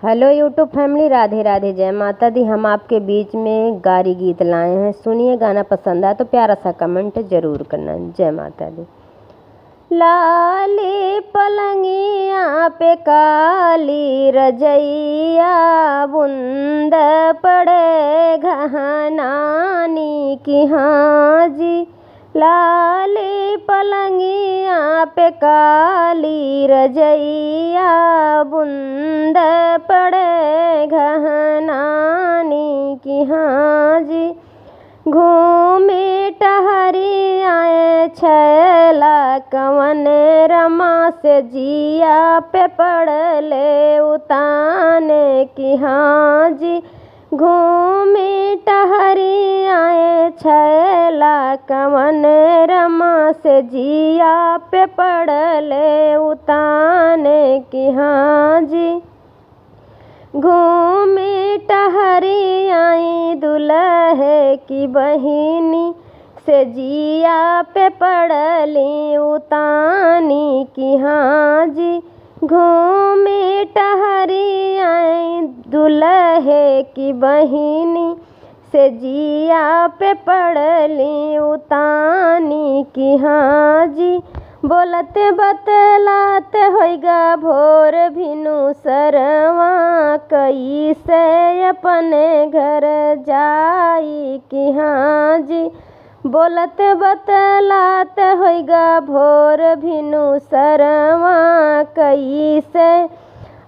Hello YouTube family, Radhe Radhe, जय माता दी। हम आपके बीच में गारी गीत लाए हैं। सुनिए, गाना पसंद आए तो प्यारा सा कमेंट जरूर करना। जय माता दी। लाली पलंगिया पे काली रजैया, बूंद पड़े घनानी की हाजी। लाली पलंगिया पे काली रजैया, बूंद पड़े घनानी की हाजी। घूमी टहरी आए छैला कवन रमा से जिया पे पड़ले उताने की हाजी। घूमी टहरी आए छैला कवन रमा से जिया पे पड़ले उताने की हाजी। घूमी टहरी आई दुल्हे की बहिनी से जिया पे पड़ली उतानी की हाजी। घूमी टहरी आई दुल्हे की बहिनी से जिया पे पड़ली उतानी की हाजी। बोलते बतलाते होइगा भोर भिनु सरवा, कैसे अपने घर जाई की हाजी। बोलते बतलाते होइगा भोर भिनु सरवा, कैसे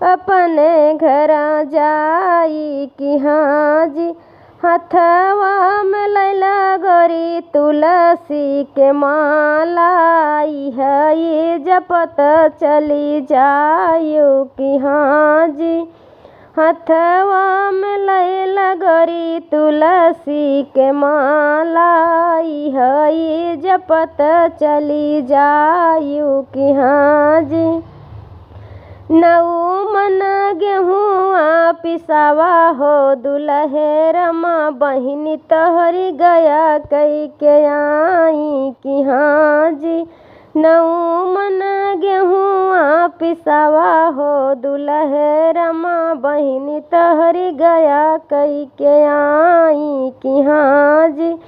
अपने घर जाई की हाजी। हथवा में लैला गोरी तुलसी के माला, है जपत चली जायु की हाजी। हथवा में लैला गोरी तुलसी के माला, है जपत चली जायु की हाजी। नऊ मन गेहुआ पिसावा हो दुल्हे रमा, बहिनी तोहरी गया कई के आई की हाजी। नऊ मन गेहुआ पिसावा हो दुल्हे रमा, बहिनी तोहरी गया कई के आई की हाजी।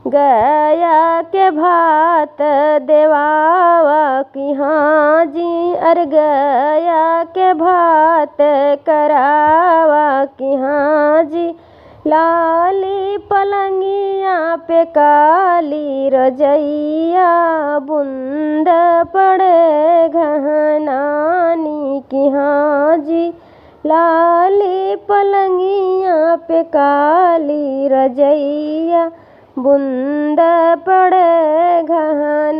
गया के भात देवावा की हाजी, अरे गया के भात करावा की हाजी। लाली पलंगिया पे काली रजैया, बूंद पड़े घनानी की हाजी। लाली पलंगिया पे काली रजैया, बूंद पड़े घनानी